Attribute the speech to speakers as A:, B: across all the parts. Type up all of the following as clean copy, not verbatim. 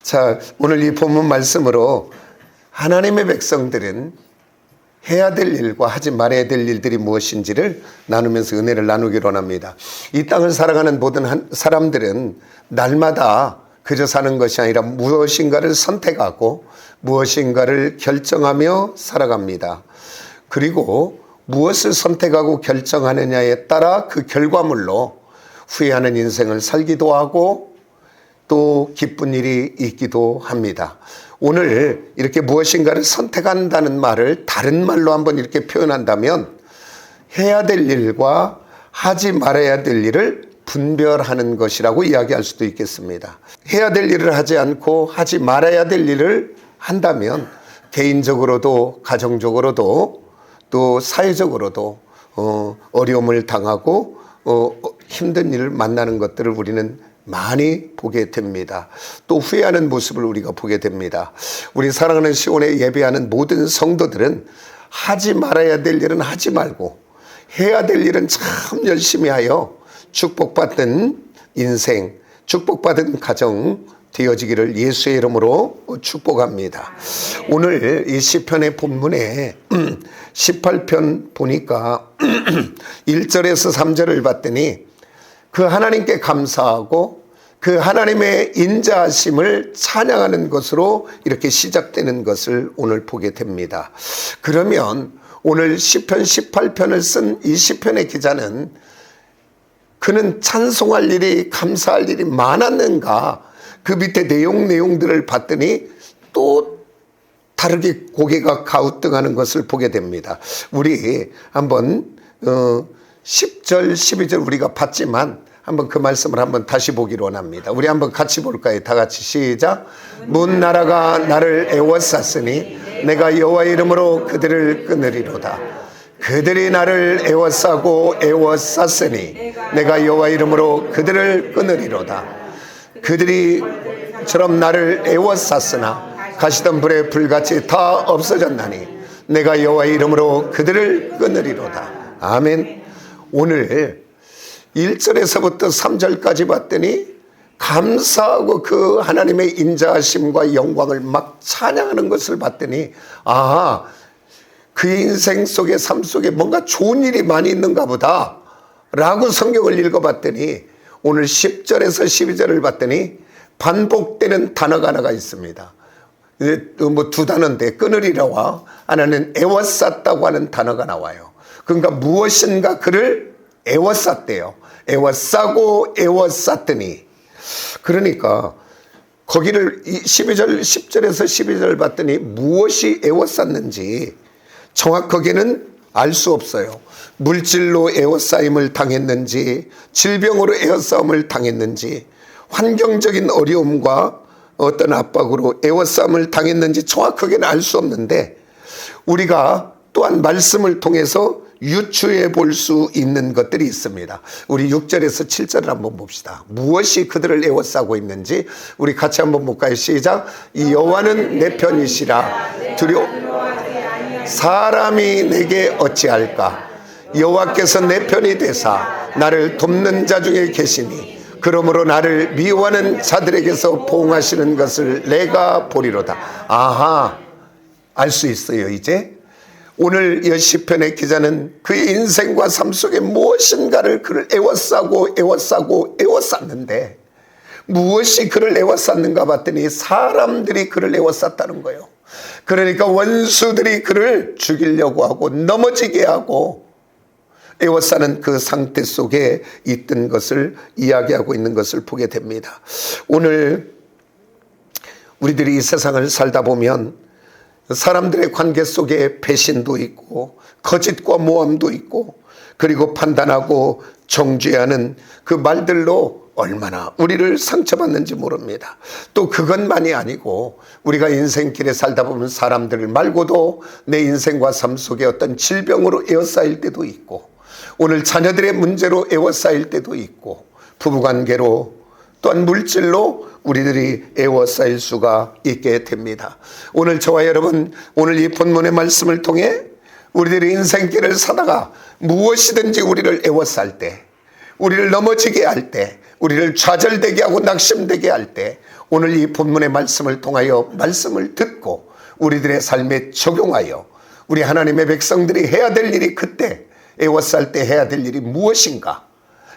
A: 자, 오늘 이 본문 말씀으로 하나님의 백성들은 해야 될 일과 하지 말아야 될 일들이 무엇인지를 나누면서 은혜를 나누기로 합니다. 이 땅을 살아가는 모든 사람들은 날마다 그저 사는 것이 아니라 무엇인가를 선택하고 무엇인가를 결정하며 살아갑니다. 그리고 무엇을 선택하고 결정하느냐에 따라 그 결과물로 후회하는 인생을 살기도 하고 또 기쁜 일이 있기도 합니다. 오늘 이렇게 무엇인가를 선택한다는 말을 다른 말로 한번 이렇게 표현한다면 해야 될 일과 하지 말아야 될 일을 분별하는 것이라고 이야기할 수도 있겠습니다. 해야 될 일을 하지 않고 하지 말아야 될 일을 한다면 개인적으로도 가정적으로도 또 사회적으로도 어려움을 당하고 힘든 일을 만나는 것들을 우리는 많이 보게 됩니다. 또 후회하는 모습을 우리가 보게 됩니다. 우리 사랑하는 시온에 예배하는 모든 성도들은 하지 말아야 될 일은 하지 말고 해야 될 일은 참 열심히 하여 축복받는 인생, 축복받은 가정 되어지기를 예수의 이름으로 축복합니다. 오늘 이 시편의 본문에 18편 보니까 1절에서 3절을 봤더니 그 하나님께 감사하고 그 하나님의 인자하심을 찬양하는 것으로 이렇게 시작되는 것을 오늘 보게 됩니다. 그러면 오늘 시편 18편을 쓴 이 시편의 기자는 그는 찬송할 일이 감사할 일이 많았는가, 그 밑에 내용들을 봤더니 또 다르게 고개가 가우뚱하는 것을 보게 됩니다. 우리 한번 10절 12절 우리가 봤지만 한번 그 말씀을 한번 다시 보기로 원합니다. 우리 한번 같이 볼까요? 다 같이 시작. 문 나라가 나를 애워쌌으니 내가 여호와의 이름으로 그들을 끊으리로다. 그들이 나를 애워싸고 애워쌌으니 내가 여호와의 이름으로 그들을 끊으리로다. 그들이처럼 나를 애워쌌으나 가시던 불에 불같이 다 없어졌나니 내가 여호와의 이름으로 그들을 끊으리로다. 아멘. 오늘 1절에서부터 3절까지 봤더니 감사하고 그 하나님의 인자하심과 영광을 막 찬양하는 것을 봤더니 그 인생 속에 삶 속에 뭔가 좋은 일이 많이 있는가 보다 라고 성경을 읽어봤더니 오늘 10절에서 12절을 봤더니 반복되는 단어가 하나가 있습니다. 뭐 두 단어인데 끊으리라와 하나는 애워쌌다고 하는 단어가 나와요. 그러니까 무엇인가 그를 애워쌌대요. 애워싸고 애워쌌더니, 그러니까 거기를 10절에서 12절 봤더니 무엇이 애워쌌는지 정확하게는 알 수 없어요. 물질로 애워싸임을 당했는지, 질병으로 애워싸임을 당했는지, 환경적인 어려움과 어떤 압박으로 애워싸임을 당했는지 정확하게는 알 수 없는데 우리가 또한 말씀을 통해서 유추해 볼 수 있는 것들이 있습니다. 우리 6절에서 7절을 한번 봅시다. 무엇이 그들을 애워싸고 있는지 우리 같이 한번 볼까요? 시작. 이 여호와는 내 편이시라 사람이 내게 어찌할까. 여호와께서 내 편이 되사 나를 돕는 자 중에 계시니 그러므로 나를 미워하는 자들에게서 보응하시는 것을 내가 보리로다. 알 수 있어요. 이제 오늘 이 시편의 기자는 그의 인생과 삶 속에 무엇인가를 그를 애워싸고 애워쌌는데 무엇이 그를 애워쌌는가 봤더니 사람들이 그를 애워쌌다는 거예요. 그러니까 원수들이 그를 죽이려고 하고 넘어지게 하고 애워싸는 그 상태 속에 있던 것을 이야기하고 있는 것을 보게 됩니다. 오늘 우리들이 이 세상을 살다 보면 사람들의 관계 속에 배신도 있고 거짓과 모함도 있고 그리고 판단하고 정죄하는 그 말들로 얼마나 우리를 상처받는지 모릅니다. 또 그것만이 아니고 우리가 인생길에 살다 보면 사람들 말고도 내 인생과 삶 속에 어떤 질병으로 에워싸일 때도 있고 오늘 자녀들의 문제로 에워싸일 때도 있고 부부관계로 또한 물질로 우리들이 애워싸일 수가 있게 됩니다. 오늘 저와 여러분, 오늘 이 본문의 말씀을 통해 우리들의 인생길을 사다가 무엇이든지 우리를 애워쌀 때, 우리를 넘어지게 할 때, 우리를 좌절되게 하고 낙심되게 할 때 오늘 이 본문의 말씀을 통하여 말씀을 듣고 우리들의 삶에 적용하여 우리 하나님의 백성들이 해야 될 일이, 그때 애워쌀 때 해야 될 일이 무엇인가,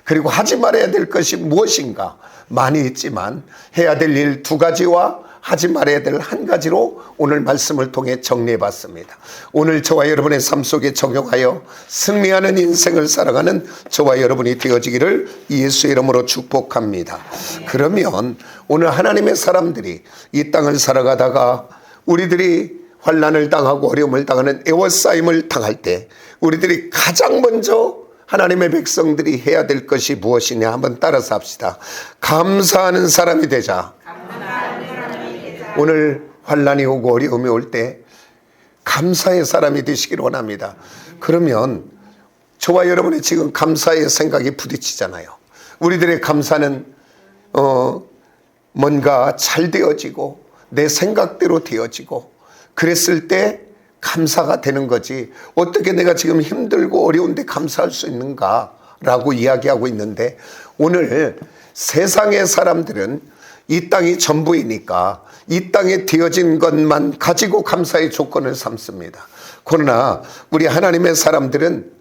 A: 그리고 하지 말아야 될 것이 무엇인가 많이 있지만 해야 될 일 2가지와 하지 말아야 될 1가지로 오늘 말씀을 통해 정리해 봤습니다. 오늘 저와 여러분의 삶 속에 적용하여 승리하는 인생을 살아가는 저와 여러분이 되어지기를 예수의 이름으로 축복합니다. 그러면 오늘 하나님의 사람들이 이 땅을 살아가다가 우리들이 환난을 당하고 어려움을 당하는 애워싸임을 당할 때 우리들이 가장 먼저 하나님의 백성들이 해야 될 것이 무엇이냐, 한번 따라서 합시다. 감사하는 사람이 되자. 오늘 환난이 오고 어려움이 올 때 감사의 사람이 되시길 원합니다. 그러면 저와 여러분의 지금 감사의 생각이 부딪히잖아요. 우리들의 감사는 뭔가 잘 되어지고 내 생각대로 되어지고 그랬을 때 감사가 되는 거지, 어떻게 내가 지금 힘들고 어려운데 감사할 수 있는가라고 이야기하고 있는데, 오늘 세상의 사람들은 이 땅이 전부이니까 이 땅에 되어진 것만 가지고 감사의 조건을 삼습니다. 그러나 우리 하나님의 사람들은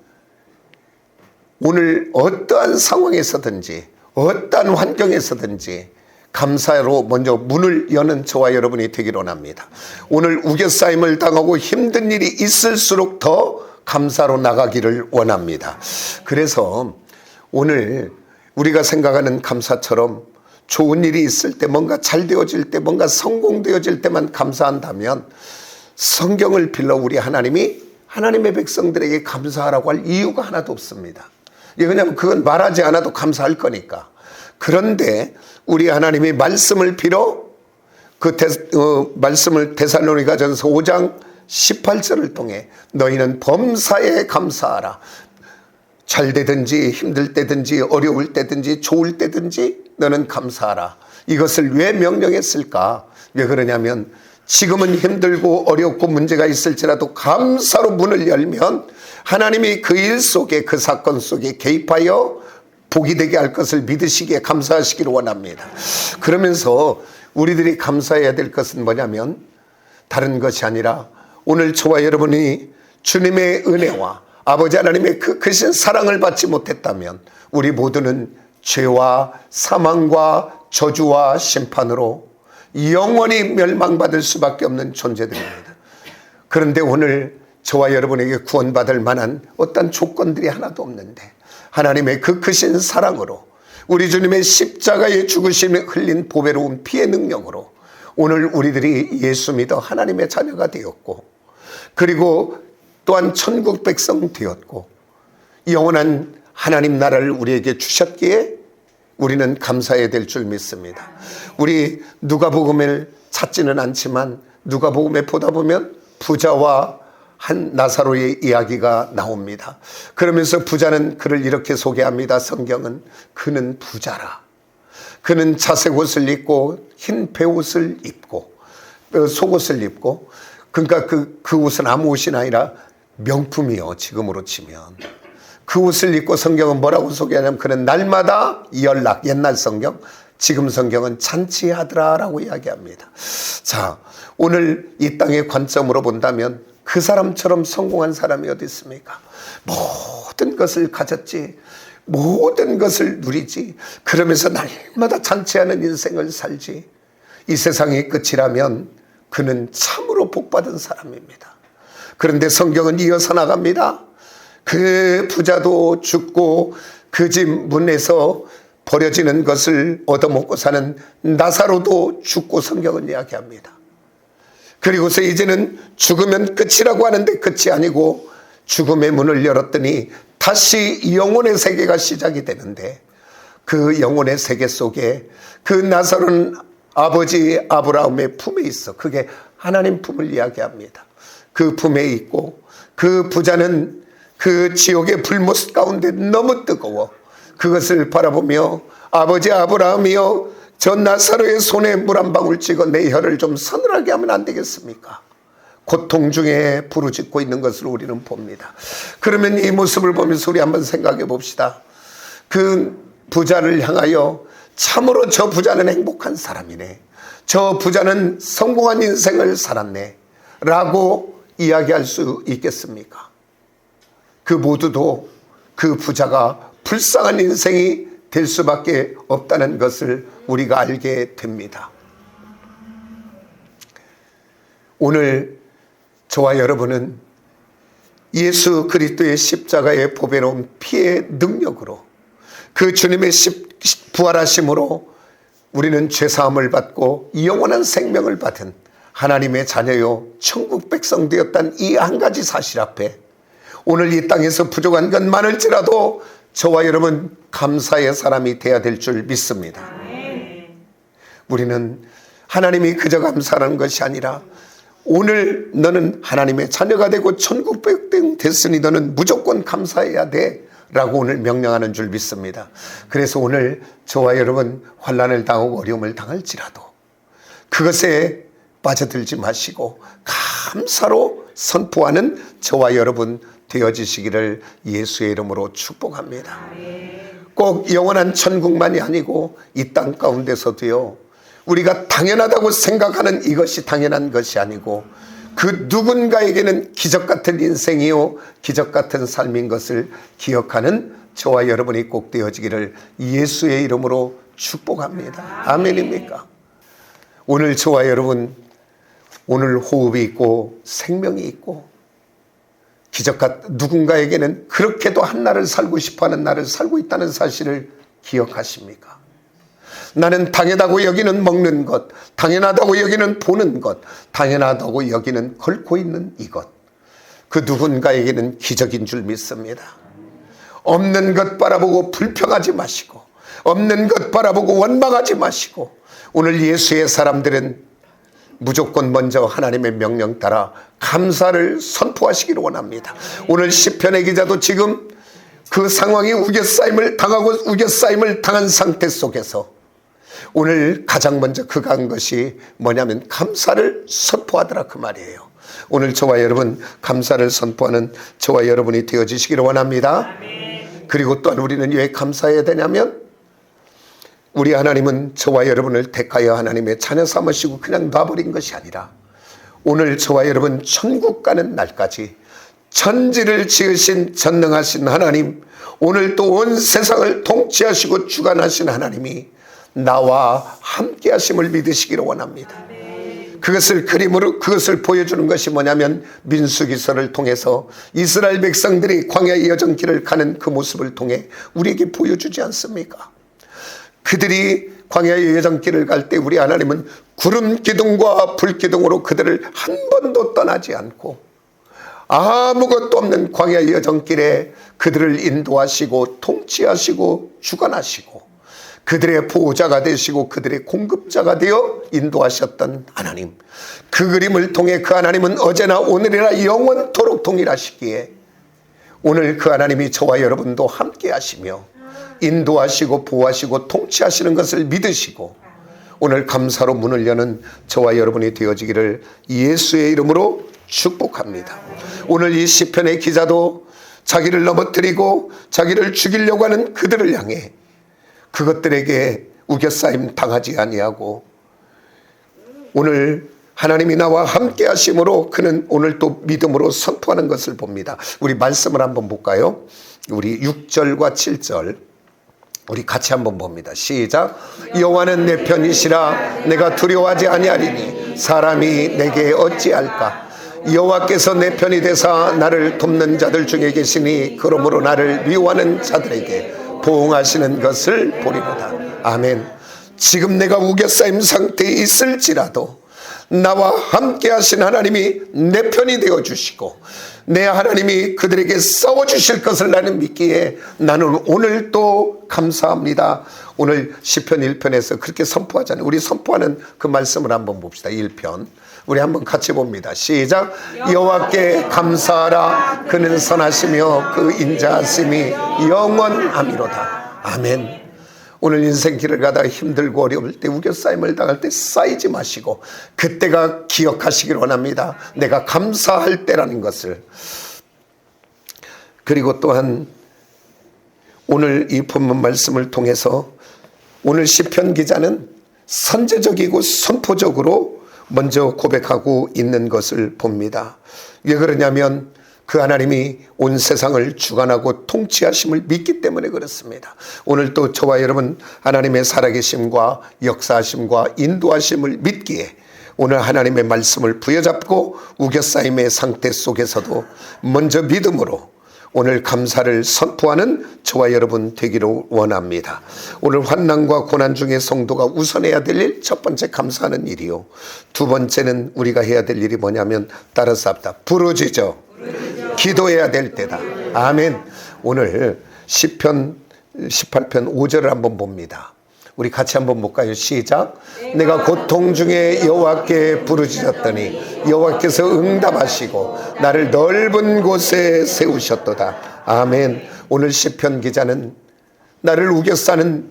A: 오늘 어떠한 상황에서든지 어떠한 환경에서든지 감사로 먼저 문을 여는 저와 여러분이 되기를 원합니다. 오늘 우겨싸임을 당하고 힘든 일이 있을수록 더 감사로 나가기를 원합니다. 그래서 오늘 우리가 생각하는 감사처럼 좋은 일이 있을 때, 뭔가 잘 되어질 때, 뭔가 성공되어질 때만 감사한다면 성경을 빌러 우리 하나님이 하나님의 백성들에게 감사하라고 할 이유가 하나도 없습니다. 왜냐하면 그건 말하지 않아도 감사할 거니까. 그런데 우리 하나님이 말씀을 빌어 말씀을 데살로니가전서 5장 18절을 통해 너희는 범사에 감사하라. 잘 되든지 힘들 때든지 어려울 때든지 좋을 때든지 너는 감사하라. 이것을 왜 명령했을까? 왜 그러냐면 지금은 힘들고 어렵고 문제가 있을지라도 감사로 문을 열면 하나님이 그 일 속에, 그 사건 속에 개입하여 복이 되게 할 것을 믿으시기에 감사하시기를 원합니다. 그러면서 우리들이 감사해야 될 것은 뭐냐면 다른 것이 아니라 오늘 저와 여러분이 주님의 은혜와 아버지 하나님의 그 크신 사랑을 받지 못했다면 우리 모두는 죄와 사망과 저주와 심판으로 영원히 멸망받을 수밖에 없는 존재들입니다. 그런데 오늘 저와 여러분에게 구원받을 만한 어떤 조건들이 하나도 없는데 하나님의 그 크신 사랑으로 우리 주님의 십자가의 죽으심에 흘린 보배로운 피의 능력으로 오늘 우리들이 예수 믿어 하나님의 자녀가 되었고, 그리고 또한 천국 백성 되었고 영원한 하나님 나라를 우리에게 주셨기에 우리는 감사해야 될 줄 믿습니다. 우리 누가복음을 찾지는 않지만 누가복음에 보다 보면 부자와 한 나사로의 이야기가 나옵니다. 그러면서 부자는 그를 이렇게 소개합니다. 성경은 그는 부자라. 그는 자색 옷을 입고 흰 베옷을 입고 속옷을 입고, 그러니까 그 옷은 아무 옷이 아니라 명품이요, 지금으로 치면. 그 옷을 입고 성경은 뭐라고 소개하냐면 그는 날마다 연락, 옛날 성경, 지금 성경은 잔치하더라라고 이야기합니다. 자, 오늘 이 땅의 관점으로 본다면 그 사람처럼 성공한 사람이 어디 있습니까? 모든 것을 가졌지, 모든 것을 누리지, 그러면서 날마다 잔치하는 인생을 살지. 이 세상의 끝이라면 그는 참으로 복받은 사람입니다. 그런데 성경은 이어서 나갑니다. 그 부자도 죽고 그 집 문에서 버려지는 것을 얻어먹고 사는 나사로도 죽고 성경은 이야기합니다. 그리고서 이제는 죽으면 끝이라고 하는데 끝이 아니고 죽음의 문을 열었더니 다시 영혼의 세계가 시작이 되는데, 그 영혼의 세계 속에 그 나사로는 아버지 아브라함의 품에 있어. 그게 하나님 품을 이야기합니다. 그 품에 있고, 그 부자는 그 지옥의 불못 가운데 너무 뜨거워 그것을 바라보며 아버지 아브라함이여, 저 나사로의 손에 물 한 방울 찍어 내 혀를 좀 서늘하게 하면 안 되겠습니까? 고통 중에 부르짖고 있는 것을 우리는 봅니다. 그러면 이 모습을 보면서 우리 한번 생각해 봅시다. 그 부자를 향하여 참으로 저 부자는 행복한 사람이네, 저 부자는 성공한 인생을 살았네 라고 이야기할 수 있겠습니까? 그 모두도 그 부자가 불쌍한 인생이 될 수밖에 없다는 것을 우리가 알게 됩니다. 오늘 저와 여러분은 예수 그리스도의 십자가의 보배로운 피의 능력으로, 그 주님의 부활하심으로 우리는 죄사함을 받고 영원한 생명을 받은 하나님의 자녀요 천국 백성 되었다는 이 한 가지 사실 앞에 오늘 이 땅에서 부족한 건 많을지라도 저와 여러분 감사의 사람이 되어야 될 줄 믿습니다. 우리는 하나님이 그저 감사하는 것이 아니라 오늘 너는 하나님의 자녀가 되고 천국 백성 됐으니 너는 무조건 감사해야 돼 라고 오늘 명령하는 줄 믿습니다. 그래서 오늘 저와 여러분 환난을 당하고 어려움을 당할지라도 그것에 빠져들지 마시고 감사로 선포하는 저와 여러분 되어지시기를 예수의 이름으로 축복합니다. 꼭 영원한 천국만이 아니고 이 땅 가운데서도요, 우리가 당연하다고 생각하는 이것이 당연한 것이 아니고 그 누군가에게는 기적 같은 인생이요 기적 같은 삶인 것을 기억하는 저와 여러분이 꼭 되어지기를 예수의 이름으로 축복합니다. 아멘입니까? 오늘 저와 여러분, 오늘 호흡이 있고 생명이 있고 누군가에게는 그렇게도 한 날을 살고 싶어하는 날을 살고 있다는 사실을 기억하십니까? 나는 당연하다고 여기는 먹는 것, 당연하다고 여기는 보는 것, 당연하다고 여기는 걸고 있는 이것, 그 누군가에게는 기적인 줄 믿습니다. 없는 것 바라보고 불평하지 마시고, 없는 것 바라보고 원망하지 마시고, 오늘 예수의 사람들은 무조건 먼저 하나님의 명령 따라 감사를 선포하시기를 원합니다. 오늘 시편의 기자도 지금 그 상황이 우겨싸임을 당하고 우겨싸임을 당한 상태 속에서 오늘 가장 먼저 그가 한 것이 뭐냐면 감사를 선포하더라 그 말이에요. 오늘 저와 여러분 감사를 선포하는 저와 여러분이 되어지시기를 원합니다. 그리고 또한 우리는 왜 감사해야 되냐면 우리 하나님은 저와 여러분을 택하여 하나님의 자녀 삼으시고 그냥 놔버린 것이 아니라 오늘 저와 여러분 천국 가는 날까지 천지를 지으신 전능하신 하나님, 오늘 또 온 세상을 통치하시고 주관하신 하나님이 나와 함께 하심을 믿으시기를 원합니다. 그것을 그림으로 그것을 보여주는 것이 뭐냐면 민수기서를 통해서 이스라엘 백성들이 광야의 여정길을 가는 그 모습을 통해 우리에게 보여주지 않습니까? 그들이 광야의 여정길을 갈 때 우리 하나님은 구름 기둥과 불 기둥으로 그들을 한 번도 떠나지 않고 아무것도 없는 광야의 여정길에 그들을 인도하시고 통치하시고 주관하시고 그들의 보호자가 되시고 그들의 공급자가 되어 인도하셨던 하나님, 그 그림을 통해 그 하나님은 어제나 오늘이나 영원토록 동일하시기에 오늘 그 하나님이 저와 여러분도 함께 하시며 인도하시고 보호하시고 통치하시는 것을 믿으시고 오늘 감사로 문을 여는 저와 여러분이 되어지기를 예수의 이름으로 축복합니다. 오늘 이 시편의 기자도 자기를 넘어뜨리고 자기를 죽이려고 하는 그들을 향해 그것들에게 우겨싸임 당하지 아니하고 오늘 하나님이 나와 함께 하심으로 그는 오늘 또 믿음으로 선포하는 것을 봅니다. 우리 말씀을 한번 볼까요? 우리 6절과 7절 우리 같이 한번 봅니다. 시작. 여호와는 내 편이시라 내가 두려워하지 아니하리니 사람이 내게 어찌할까. 여호와께서 내 편이 되사 나를 돕는 자들 중에 계시니 그러므로 나를 미워하는 자들에게 보응하시는 것을 보리로다. 아멘. 지금 내가 우겨싸임 상태에 있을지라도 나와 함께 하신 하나님이 내 편이 되어주시고 내 하나님이 그들에게 싸워주실 것을 나는 믿기에 나는 오늘 또 감사합니다. 오늘 시편 1편에서 그렇게 선포하잖아요. 우리 선포하는 그 말씀을 한번 봅시다. 1편 우리 한번 같이 봅니다. 시작. 여호와께 감사하라. 그는 선하시며 그 인자하심이 영원함이로다. 아멘. 오늘 인생길을 가다가 힘들고 어려울 때 우겨싸임을 당할 때 쌓이지 마시고 그때가 기억하시길 원합니다. 내가 감사할 때라는 것을. 그리고 또한 오늘 이 본문 말씀을 통해서 오늘 시편 기자는 선제적이고 선포적으로 먼저 고백하고 있는 것을 봅니다. 왜 그러냐면 그 하나님이 온 세상을 주관하고 통치하심을 믿기 때문에 그렇습니다. 오늘 또 저와 여러분 하나님의 살아계심과 역사하심과 인도하심을 믿기에 오늘 하나님의 말씀을 부여잡고 우겨싸임의 상태 속에서도 먼저 믿음으로 오늘 감사를 선포하는 저와 여러분 되기를 원합니다. 오늘 환난과 고난 중에 성도가 우선해야 될 일, 첫 번째 감사하는 일이요. 두 번째는 우리가 해야 될 일이 뭐냐면 따라서 합다. 부르짖어 기도해야 될 때다. 아멘. 오늘 시편 18편 5절을 한번 봅니다. 우리 같이 한번 볼까요? 시작. 내가 고통 중에 여호와께 부르짖었더니 여호와께서 응답하시고 나를 넓은 곳에 세우셨도다. 아멘. 오늘 시편 기자는 나를 우겨싸는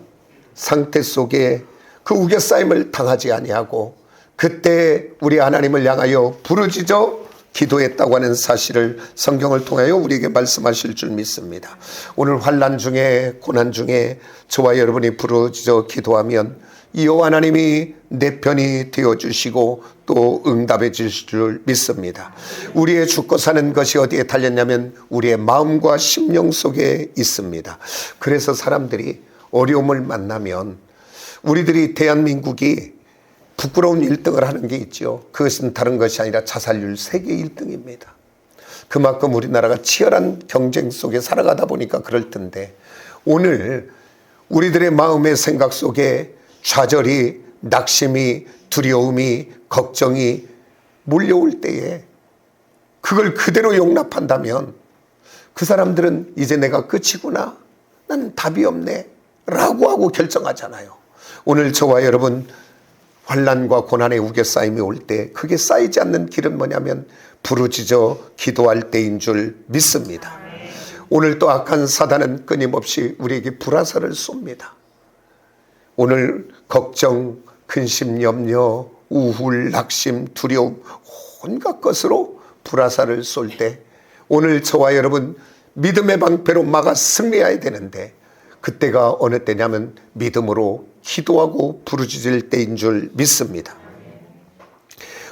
A: 상태 속에 그 우겨싸임을 당하지 아니하고 그때 우리 하나님을 향하여 부르짖어 기도했다고 하는 사실을 성경을 통하여 우리에게 말씀하실 줄 믿습니다. 오늘 환난 중에 고난 중에 저와 여러분이 부르짖어 기도하면 여호와 하나님이 내 편이 되어주시고 또 응답해 주실 줄 믿습니다. 우리의 죽고 사는 것이 어디에 달렸냐면 우리의 마음과 심령 속에 있습니다. 그래서 사람들이 어려움을 만나면 우리들이 대한민국이 부끄러운 1등을 하는 게 있죠. 그것은 다른 것이 아니라 자살률 세계 1등입니다. 그만큼 우리나라가 치열한 경쟁 속에 살아가다 보니까 그럴 텐데 오늘 우리들의 마음의 생각 속에 좌절이, 낙심이, 두려움이, 걱정이 몰려올 때에 그걸 그대로 용납한다면 그 사람들은 이제 내가 끝이구나, 난 답이 없네 라고 하고 결정하잖아요. 오늘 저와 여러분 환난과 고난의 우겨싸임이 올 때 그게 쌓이지 않는 길은 뭐냐면 부르짖어 기도할 때인 줄 믿습니다. 오늘 또 악한 사단은 끊임없이 우리에게 불화살을 쏩니다. 오늘 걱정, 근심, 염려, 우울, 낙심, 두려움 온갖 것으로 불화살을 쏠 때 오늘 저와 여러분 믿음의 방패로 막아 승리해야 되는데 그때가 어느 때냐면 믿음으로 기도하고 부르짖을 때인 줄 믿습니다.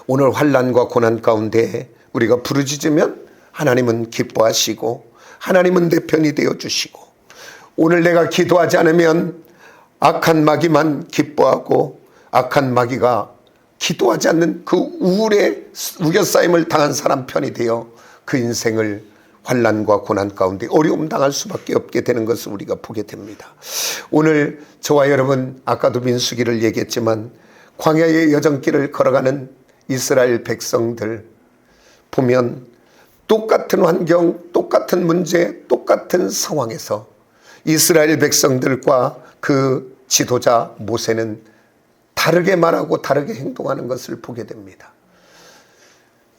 A: 오늘 환난과 고난 가운데 우리가 부르짖으면 하나님은 기뻐하시고 하나님은 내 편이 되어주시고 오늘 내가 기도하지 않으면 악한 마귀만 기뻐하고 악한 마귀가 기도하지 않는 그 우울에 우겨싸임을 당한 사람 편이 되어 그 인생을 환난과 고난 가운데 어려움 당할 수밖에 없게 되는 것을 우리가 보게 됩니다. 오늘 저와 여러분 아까도 민수기를 얘기했지만 광야의 여정길을 걸어가는 이스라엘 백성들 보면 똑같은 환경, 똑같은 문제, 똑같은 상황에서 이스라엘 백성들과 그 지도자 모세는 다르게 말하고 다르게 행동하는 것을 보게 됩니다.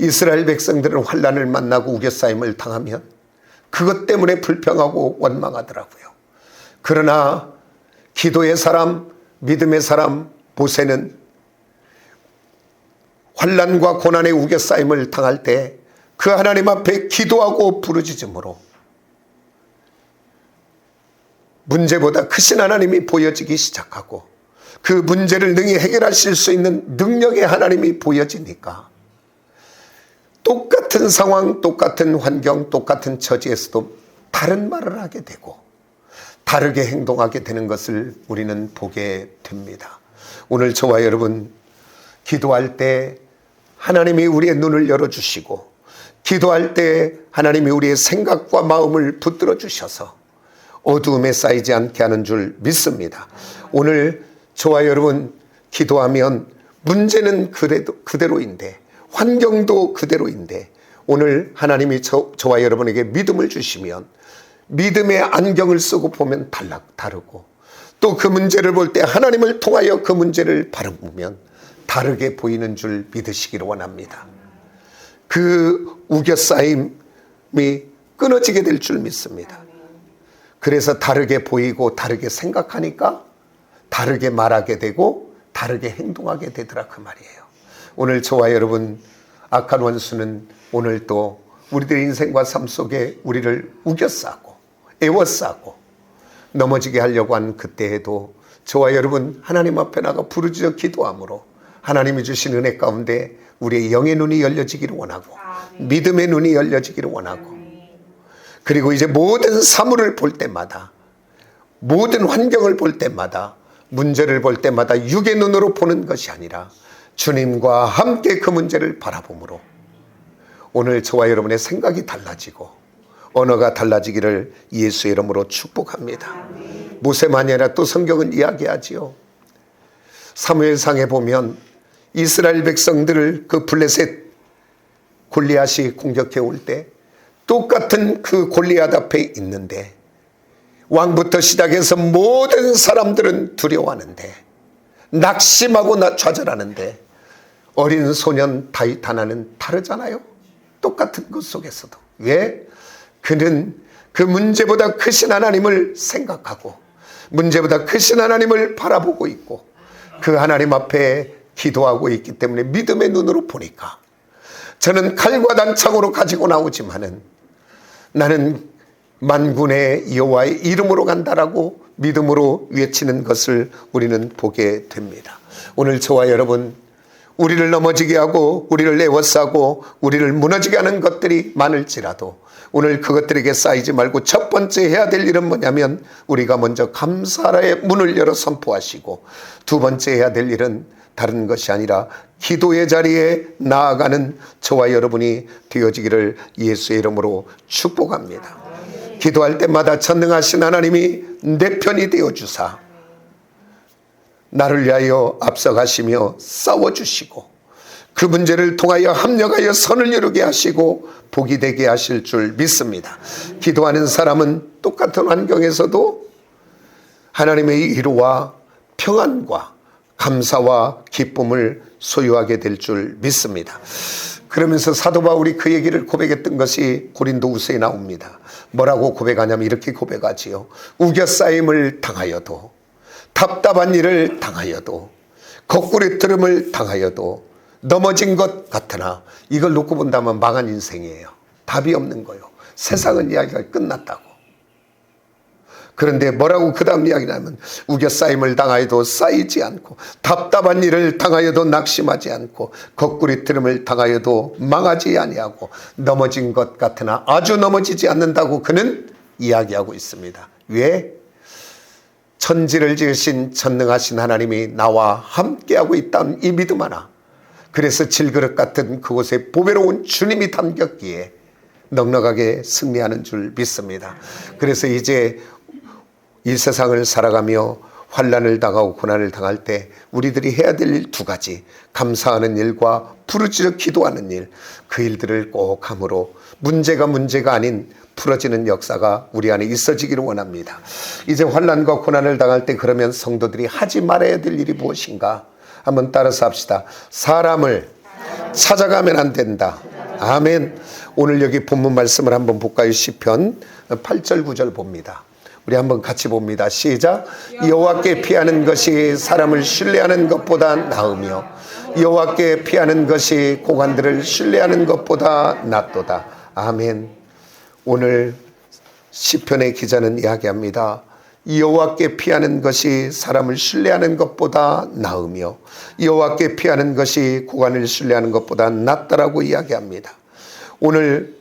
A: 이스라엘 백성들은 환난을 만나고 우겨싸임을 당하면 그것 때문에 불평하고 원망하더라고요. 그러나 기도의 사람, 믿음의 사람 모세는 환난과 고난의 우겨싸임을 당할 때 그 하나님 앞에 기도하고 부르짖음으로 문제보다 크신 하나님이 보여지기 시작하고 그 문제를 능히 해결하실 수 있는 능력의 하나님이 보여지니까 똑같은 상황, 똑같은 환경, 똑같은 처지에서도 다른 말을 하게 되고 다르게 행동하게 되는 것을 우리는 보게 됩니다. 오늘 저와 여러분 기도할 때 하나님이 우리의 눈을 열어주시고 기도할 때 하나님이 우리의 생각과 마음을 붙들어 주셔서 어두움에 쌓이지 않게 하는 줄 믿습니다. 오늘 저와 여러분 기도하면 문제는 그대로인데 환경도 그대로인데 오늘 하나님이 저와 여러분에게 믿음을 주시면 믿음의 안경을 쓰고 보면 다르고 또 그 문제를 볼 때 하나님을 통하여 그 문제를 바라보면 다르게 보이는 줄 믿으시기를 원합니다. 그 우겨싸임이 끊어지게 될 줄 믿습니다. 그래서 다르게 보이고 다르게 생각하니까 다르게 말하게 되고 다르게 행동하게 되더라 그 말이에요. 오늘 저와 여러분 악한 원수는 오늘 또 우리들의 인생과 삶 속에 우리를 우겨싸고 애워싸고 넘어지게 하려고 한 그때에도 저와 여러분 하나님 앞에 나가 부르짖어 기도함으로 하나님이 주신 은혜 가운데 우리의 영의 눈이 열려지기를 원하고 믿음의 눈이 열려지기를 원하고, 그리고 이제 모든 사물을 볼 때마다, 모든 환경을 볼 때마다, 문제를 볼 때마다 육의 눈으로 보는 것이 아니라 주님과 함께 그 문제를 바라보므로 오늘 저와 여러분의 생각이 달라지고 언어가 달라지기를 예수의 이름으로 축복합니다. 모세만이 아니라 또 성경은 이야기하지요. 사무엘상에 보면 이스라엘 백성들을 그 블레셋 골리앗이 공격해 올 때 똑같은 그 골리앗 앞에 있는데 왕부터 시작해서 모든 사람들은 두려워하는데, 낙심하고 좌절하는데 어린 소년 다윗 하나는 다르잖아요. 똑같은 것 속에서도. 왜? 그는 그 문제보다 크신 하나님을 생각하고 문제보다 크신 하나님을 바라보고 있고 그 하나님 앞에 기도하고 있기 때문에 믿음의 눈으로 보니까, 저는 칼과 단창으로 가지고 나오지만은 나는 만군의 여호와의 이름으로 간다라고 믿음으로 외치는 것을 우리는 보게 됩니다. 오늘 저와 여러분, 우리를 넘어지게 하고 우리를 에워싸고 우리를 무너지게 하는 것들이 많을지라도 오늘 그것들에게 쌓이지 말고 첫 번째 해야 될 일은 뭐냐면 우리가 먼저 감사의 문을 열어 선포하시고, 두 번째 해야 될 일은 다른 것이 아니라 기도의 자리에 나아가는 저와 여러분이 되어지기를 예수의 이름으로 축복합니다. 기도할 때마다 전능하신 하나님이 내 편이 되어주사 나를 위하여 앞서가시며 싸워주시고 그 문제를 통하여 합력하여 선을 이루게 하시고 복이 되게 하실 줄 믿습니다. 기도하는 사람은 똑같은 환경에서도 하나님의 위로와 평안과 감사와 기쁨을 소유하게 될 줄 믿습니다. 그러면서 사도 바울이 그 얘기를 고백했던 것이 고린도후서에 나옵니다. 뭐라고 고백하냐면 이렇게 고백하지요. 우겨싸임을 당하여도, 답답한 일을 당하여도, 거꾸리뜨름을 당하여도 넘어진 것 같으나, 이걸 놓고 본다면 망한 인생이에요. 답이 없는 거예요. 세상은 이야기가 끝났다고. 그런데 뭐라고 그 다음 이야기냐면 우겨싸임을 당하여도 쌓이지 않고, 답답한 일을 당하여도 낙심하지 않고, 거꾸리뜨름을 당하여도 망하지 아니하고, 넘어진 것 같으나 아주 넘어지지 않는다고 그는 이야기하고 있습니다. 왜? 천지를 지으신 전능하신 하나님이 나와 함께하고 있다는 이 믿음 하나, 그래서 질그릇 같은 그곳에 보배로운 주님이 담겼기에 넉넉하게 승리하는 줄 믿습니다. 그래서 이제 이 세상을 살아가며 환난을 당하고 고난을 당할 때 우리들이 해야 될 일 두 가지, 감사하는 일과 부르짖어 기도하는 일, 그 일들을 꼭 함으로 문제가 아닌 풀어지는 역사가 우리 안에 있어지기를 원합니다. 이제 환난과 고난을 당할 때 그러면 성도들이 하지 말아야 될 일이 무엇인가? 한번 따라서 합시다. 사람을 찾아가면 안 된다. 아멘. 오늘 여기 본문 말씀을 한번 볼까요? 시편 8절 9절 봅니다. 우리 한번 같이 봅니다. 시작. 여호와께 피하는 것이 사람을 신뢰하는 것보다 나으며 여호와께 피하는 것이 고관들을 신뢰하는 것보다 낫도다. 아멘. 오늘 시편의 기자는 이야기합니다. 여호와께 피하는 것이 사람을 신뢰하는 것보다 나으며 여호와께 피하는 것이 고관을 신뢰하는 것보다 낫다라고 이야기합니다. 오늘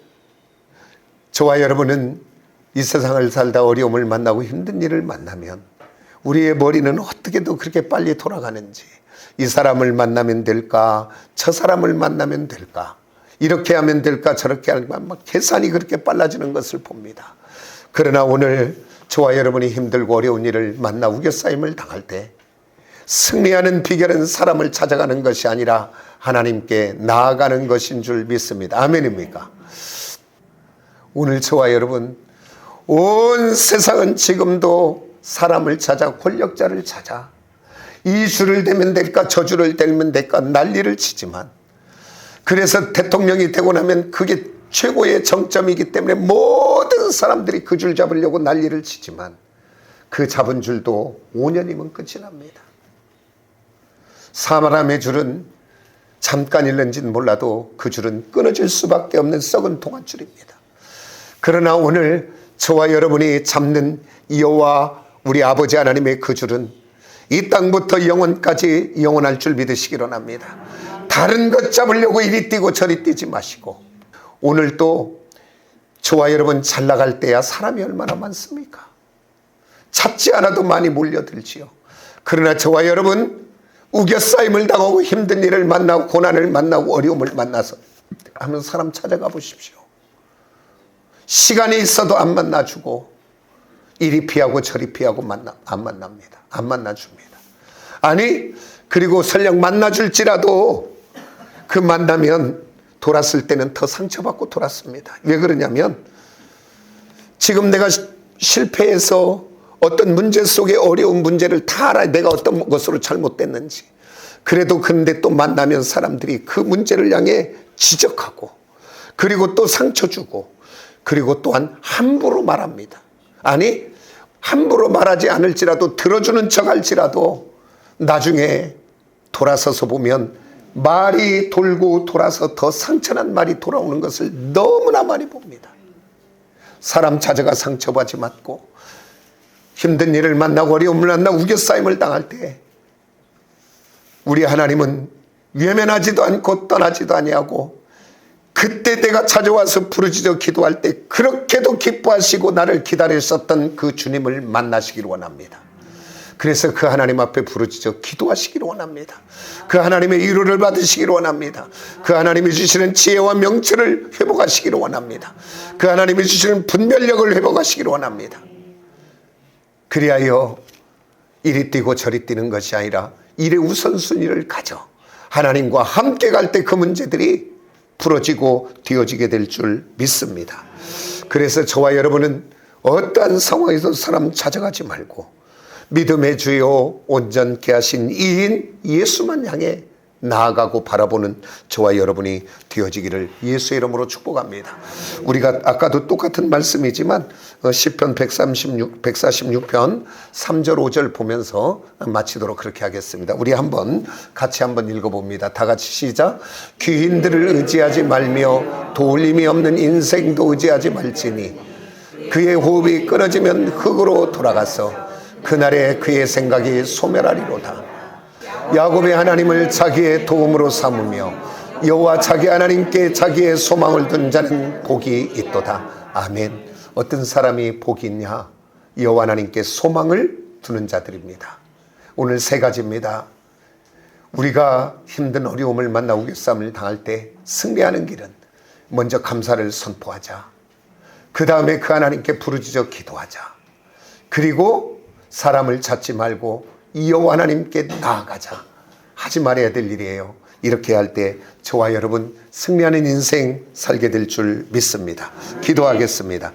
A: 저와 여러분은 이 세상을 살다 어려움을 만나고 힘든 일을 만나면 우리의 머리는 어떻게도 그렇게 빨리 돌아가는지, 이 사람을 만나면 될까, 저 사람을 만나면 될까, 이렇게 하면 될까, 저렇게 하면 막 계산이 그렇게 빨라지는 것을 봅니다. 그러나 오늘 저와 여러분이 힘들고 어려운 일을 만나 우겨싸임을 당할 때 승리하는 비결은 사람을 찾아가는 것이 아니라 하나님께 나아가는 것인 줄 믿습니다. 아멘입니까? 오늘 저와 여러분, 온 세상은 지금도 사람을 찾아, 권력자를 찾아, 이 줄을 대면 될까 저 줄을 대면 될까 난리를 치지만, 그래서 대통령이 되고 나면 그게 최고의 정점이기 때문에 모든 사람들이 그 줄 잡으려고 난리를 치지만 그 잡은 줄도 5년이면 끝이 납니다. 사람의 줄은 잠깐 일는지는 몰라도 그 줄은 끊어질 수밖에 없는 썩은 동안줄입니다. 그러나 오늘 저와 여러분이 잡는 여호와 우리 아버지 하나님의 그 줄은 이 땅부터 영원까지 영원할 줄 믿으시기 원합니다. 다른 것 잡으려고 이리 뛰고 저리 뛰지 마시고, 오늘 또 저와 여러분 잘 나갈 때야 사람이 얼마나 많습니까? 잡지 않아도 많이 몰려들지요. 그러나 저와 여러분 우겨싸임을 당하고 힘든 일을 만나고 고난을 만나고 어려움을 만나서 하면 사람 찾아가 보십시오. 시간이 있어도 안 만나주고 이리 피하고 저리 피하고 안 만납니다. 안 만나줍니다. 아니, 그리고 설령 만나줄지라도 그 만나면 돌았을 때는 더 상처받고 돌았습니다. 왜 그러냐면 지금 내가 실패해서 어떤 문제 속에 어려운 문제를 다 알아야 내가 어떤 것으로 잘못됐는지, 그래도 근데 또 만나면 사람들이 그 문제를 향해 지적하고 그리고 또 상처 주고 그리고 또한 함부로 말합니다. 아니, 함부로 말하지 않을지라도 들어주는 척 할지라도 나중에 돌아서서 보면 말이 돌고 돌아서 더 상처난 말이 돌아오는 것을 너무나 많이 봅니다. 사람 찾아가 상처받지 맞고 힘든 일을 만나고 어려움을 만나고 우겨싸임을 당할 때 우리 하나님은 외면하지도 않고 떠나지도 아니하고 그때 내가 찾아와서 부르짖어 기도할 때 그렇게도 기뻐하시고 나를 기다리셨던 그 주님을 만나시기를 원합니다. 그래서 그 하나님 앞에 부르짖어 기도하시기를 원합니다. 그 하나님의 위로를 받으시기를 원합니다. 그 하나님이 주시는 지혜와 명철을 회복하시기를 원합니다. 그 하나님이 주시는 분별력을 회복하시기를 원합니다. 그리하여 이리 뛰고 저리 뛰는 것이 아니라 일의 우선순위를 가져 하나님과 함께 갈 때 그 문제들이 풀어지고 뒤어지게 될 줄 믿습니다. 그래서 저와 여러분은 어떠한 상황에서 사람 찾아가지 말고 믿음의 주요 온전케 하신 이인 예수만 향해 나아가고 바라보는 저와 여러분이 되어지기를 예수의 이름으로 축복합니다. 우리가 아까도 똑같은 말씀이지만 시편 146편 3절 5절 보면서 마치도록 그렇게 하겠습니다. 우리 같이 한번 읽어봅니다. 다 같이 시작. 귀인들을 의지하지 말며 도울림이 없는 인생도 의지하지 말지니 그의 호흡이 끊어지면 흙으로 돌아가서 그날에 그의 생각이 소멸하리로다. 야곱의 하나님을 자기의 도움으로 삼으며 여호와 자기 하나님께 자기의 소망을 둔 자는 복이 있도다. 아멘. 어떤 사람이 복이 있냐? 여호와 하나님께 소망을 두는 자들입니다. 오늘 세 가지입니다. 우리가 힘든 어려움을 만나고 우겨싸움을 당할 때 승리하는 길은 먼저 감사를 선포하자. 그 다음에 그 하나님께 부르짖어 기도하자. 그리고 사람을 찾지 말고 여호와 하나님께 나아가자. 하지 말아야 될 일이에요. 이렇게 할 때 저와 여러분 승리하는 인생 살게 될 줄 믿습니다. 기도하겠습니다.